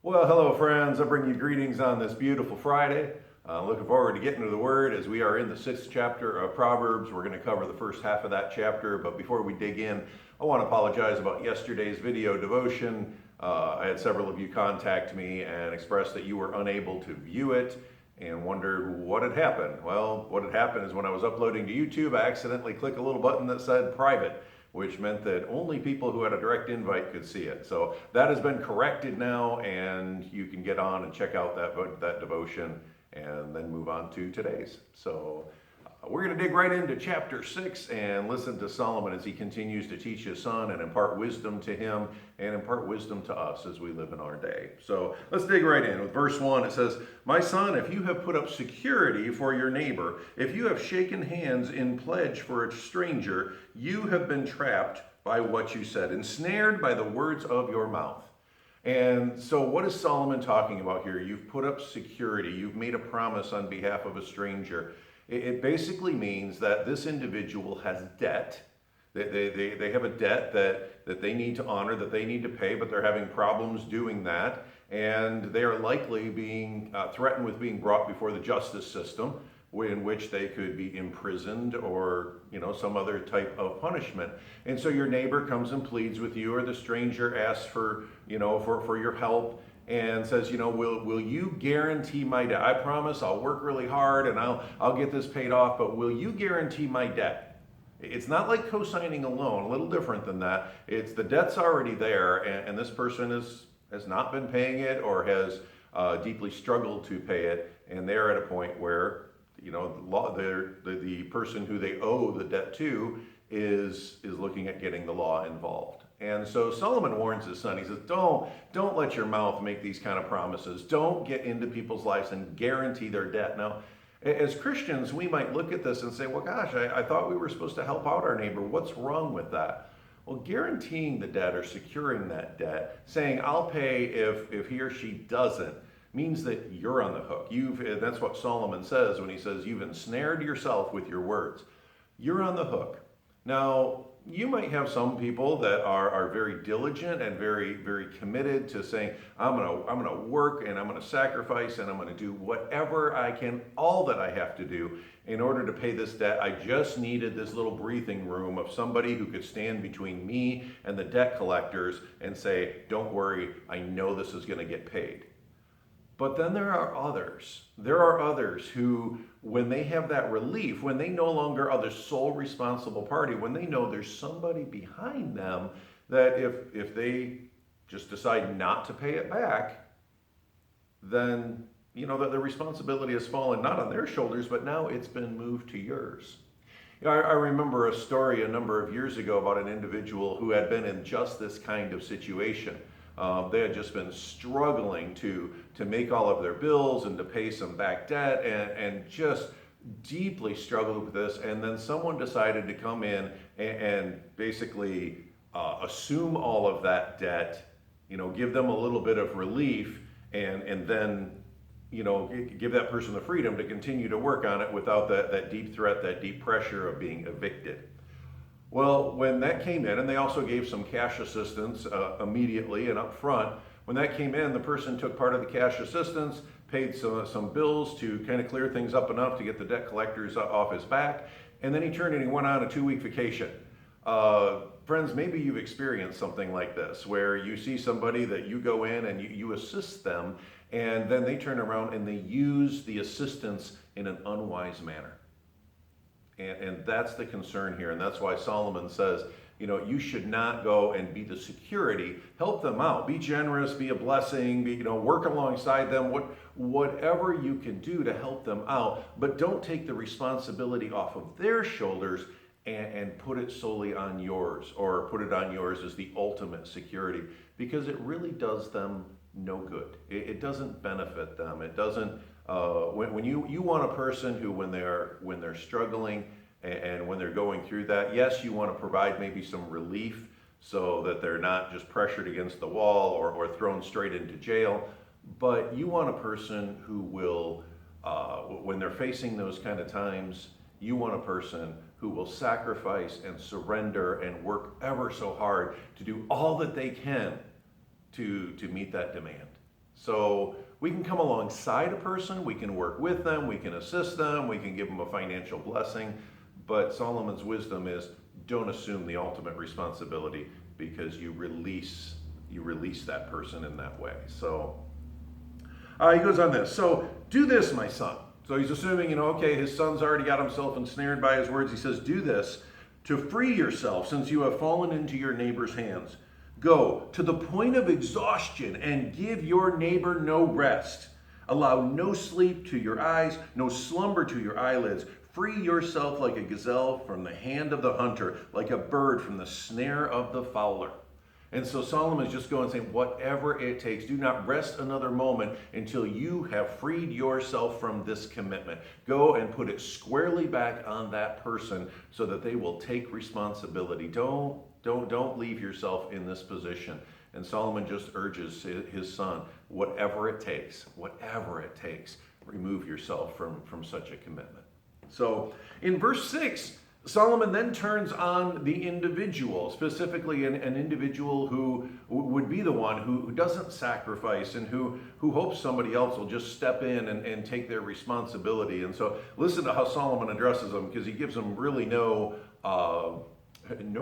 Well, hello, friends. I bring you greetings on this beautiful Friday. Looking forward to getting to the Word as we are in the sixth chapter of Proverbs. We're going to cover the first half of that chapter, but before we dig in, I want to apologize about yesterday's video devotion. I had several of you contact me and express that you were unable to view it and wondered what had happened. Well, what had happened is when I was uploading to YouTube, I accidentally clicked a little button that said private, which meant that only people who had a direct invite could see it. So that has been corrected now, and you can get on and check out that devotion and then move on to today's. So we're going to dig right into chapter 6 and listen to Solomon as he continues to teach his son and impart wisdom to him and impart wisdom to us as we live in our day. So let's dig right in. With verse 1, it says, "My son, if you have put up security for your neighbor, if you have shaken hands in pledge for a stranger, you have been trapped by what you said, ensnared by the words of your mouth." And so what is Solomon talking about here? You've put up security. You've made a promise on behalf of a stranger. It basically means that this individual has debt. They have a debt that they need to honor, that they need to pay, but they're having problems doing that. And they are likely being threatened with being brought before the justice system, in which they could be imprisoned or some other type of punishment. And so your neighbor comes and pleads with you, or the stranger asks for your help and says, will you guarantee my debt? I promise I'll work really hard and I'll get this paid off, but will you guarantee my debt? It's not like co-signing a loan, a little different than that. It's the debt's already there, and this person has not been paying it or has deeply struggled to pay it, and they're at a point where the person who they owe the debt to is looking at getting the law involved. And so Solomon warns his son. He says, don't let your mouth make these kind of promises. Don't get into people's lives and guarantee their debt. Now, as Christians, we might look at this and say, well, gosh, I thought we were supposed to help out our neighbor. What's wrong with that? Well, guaranteeing the debt or securing that debt, saying I'll pay if he or she doesn't, means that you're on the hook. That's what Solomon says when he says you've ensnared yourself with your words. You're on the hook. Now, you might have some people that are very diligent and very, very committed to saying, I'm gonna work and I'm gonna sacrifice and I'm gonna do whatever I can, all that I have to do in order to pay this debt. I just needed this little breathing room of somebody who could stand between me and the debt collectors and say, don't worry, I know this is gonna get paid. But then there are others. There are others who, when they have that relief, when they no longer are the sole responsible party, when they know there's somebody behind them, that if they just decide not to pay it back, then that the responsibility has fallen not on their shoulders, but now it's been moved to yours. I remember a story a number of years ago about an individual who had been in just this kind of situation. They had just been struggling to make all of their bills and to pay some back debt and just deeply struggled with this. And then someone decided to come in and basically assume all of that debt, give them a little bit of relief and then, give that person the freedom to continue to work on it without that deep threat, that deep pressure of being evicted. Well, when that came in, and they also gave some cash assistance immediately and up front, when that came in, the person took part of the cash assistance, paid some bills to kind of clear things up enough to get the debt collectors off his back, and then he turned and he went on a 2-week vacation. Friends, maybe you've experienced something like this, where you see somebody that you go in and you assist them, and then they turn around and they use the assistance in an unwise manner. And that's the concern here. And that's why Solomon says, you should not go and be the security. Help them out. Be generous, be a blessing, work alongside them, whatever you can do to help them out. But don't take the responsibility off of their shoulders and put it solely on yours, or put it on yours as the ultimate security, because it really does them no good. It doesn't benefit them. It doesn't. When you want a person who, when they're struggling and when they're going through that, yes, you want to provide maybe some relief so that they're not just pressured against the wall or thrown straight into jail. But you want a person who will, when they're facing those kind of times, you want a person who will sacrifice and surrender and work ever so hard to do all that they can to meet that demand. So we can come alongside a person, we can work with them, we can assist them, we can give them a financial blessing. But Solomon's wisdom is don't assume the ultimate responsibility because you release that person in that way. So he goes on this. So do this, my son. So he's assuming, okay, his son's already got himself ensnared by his words. He says, do this to free yourself since you have fallen into your neighbor's hands. Go to the point of exhaustion and give your neighbor no rest. Allow no sleep to your eyes, no slumber to your eyelids. Free yourself like a gazelle from the hand of the hunter, like a bird from the snare of the fowler. And so Solomon is just going saying, whatever it takes, do not rest another moment until you have freed yourself from this commitment. Go and put it squarely back on that person so that they will take responsibility. Don't leave yourself in this position. And Solomon just urges his son, whatever it takes, remove yourself from such a commitment. So in verse 6, Solomon then turns on the individual, specifically an individual who would be the one who doesn't sacrifice and who hopes somebody else will just step in and take their responsibility. And so listen to how Solomon addresses them, because he gives them really no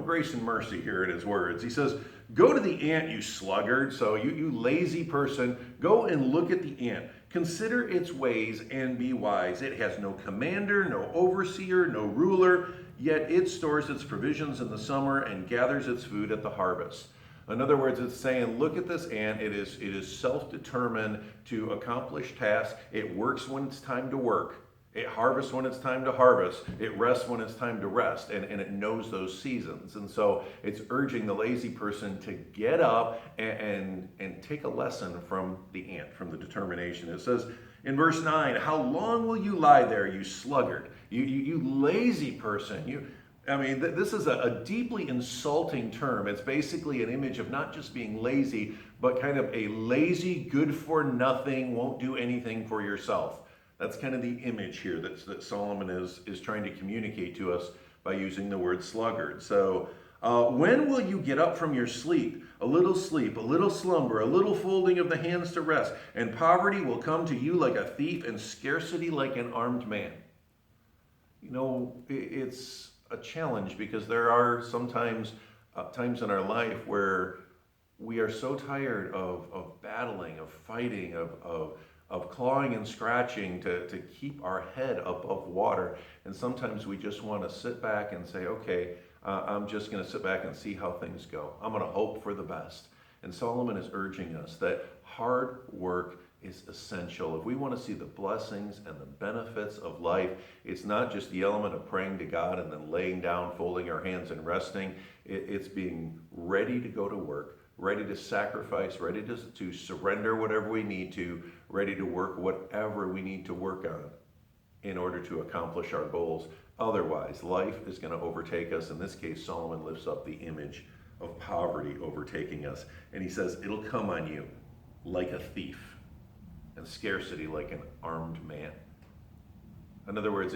grace and mercy here in his words. He says, go to the ant, you sluggard. So you lazy person, go and look at the ant. Consider its ways and be wise. It has no commander, no overseer, no ruler, yet it stores its provisions in the summer and gathers its food at the harvest. In other words, it's saying, look at this ant. It is self-determined to accomplish tasks. It works when it's time to work. It harvests when it's time to harvest. It rests when it's time to rest. And it knows those seasons. And so it's urging the lazy person to get up and take a lesson from the ant, from the determination. It says in verse 9, how long will you lie there, you sluggard? You lazy person. This is a deeply insulting term. It's basically an image of not just being lazy, but kind of a lazy, good for nothing, won't do anything for yourself. That's kind of the image here that Solomon is trying to communicate to us by using the word sluggard. So when will you get up from your sleep? A little slumber, a little folding of the hands to rest, and poverty will come to you like a thief and scarcity like an armed man. It's a challenge because there are sometimes times in our life where we are so tired of battling, of fighting, of clawing and scratching to keep our head above water. And sometimes we just want to sit back and say, okay, I'm just going to sit back and see how things go. I'm going to hope for the best. And Solomon is urging us that hard work is essential. If we want to see the blessings and the benefits of life, it's not just the element of praying to God and then laying down, folding our hands and resting. It's being ready to go to work, ready to sacrifice, ready to surrender whatever we need to, ready to work whatever we need to work on in order to accomplish our goals. Otherwise, life is going to overtake us. In this case, Solomon lifts up the image of poverty overtaking us. And he says, it'll come on you like a thief, and scarcity like an armed man. In other words,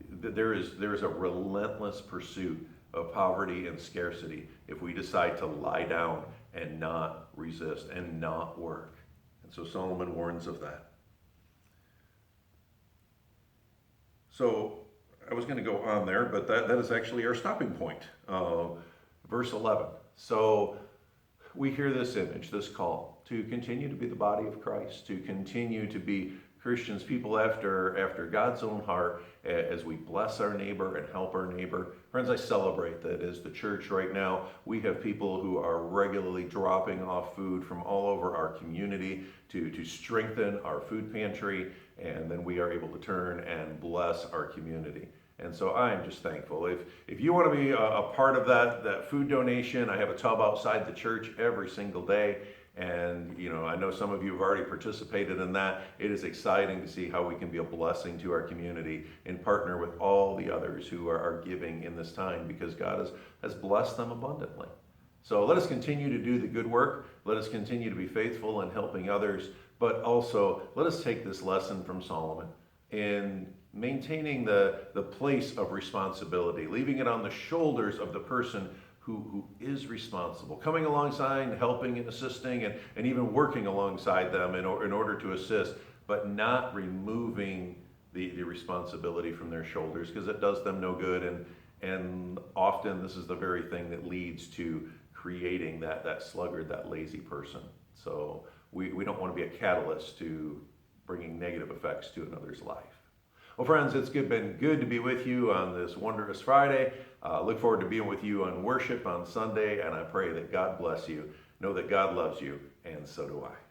there is a relentless pursuit of poverty and scarcity if we decide to lie down and not resist and not work. And so Solomon warns of that. So I was going to go on there, but that is actually our stopping point. Verse 11. So we hear this image, this call to continue to be the body of Christ, to continue to be Christians, people after God's own heart, as we bless our neighbor and help our neighbor. Friends, I celebrate that as the church right now, we have people who are regularly dropping off food from all over our community to strengthen our food pantry, and then we are able to turn and bless our community. And so I am just thankful. If you want to be a part of that food donation, I have a tub outside the church every single day. And, I know some of you have already participated in that. It is exciting to see how we can be a blessing to our community and partner with all the others who are giving in this time, because God has blessed them abundantly. So let us continue to do the good work. Let us continue to be faithful in helping others. But also, let us take this lesson from Solomon in maintaining the place of responsibility, leaving it on the shoulders of the person who is responsible, coming alongside, helping and assisting, and even working alongside them in order to assist, but not removing the responsibility from their shoulders, because it does them no good. And often this is the very thing that leads to creating that sluggard, that lazy person. So we don't want to be a catalyst to bringing negative effects to another's life. Well, friends, it's been good to be with you on this wondrous Friday. Look forward to being with you on worship on Sunday, and I pray that God bless you. Know that God loves you, and so do I.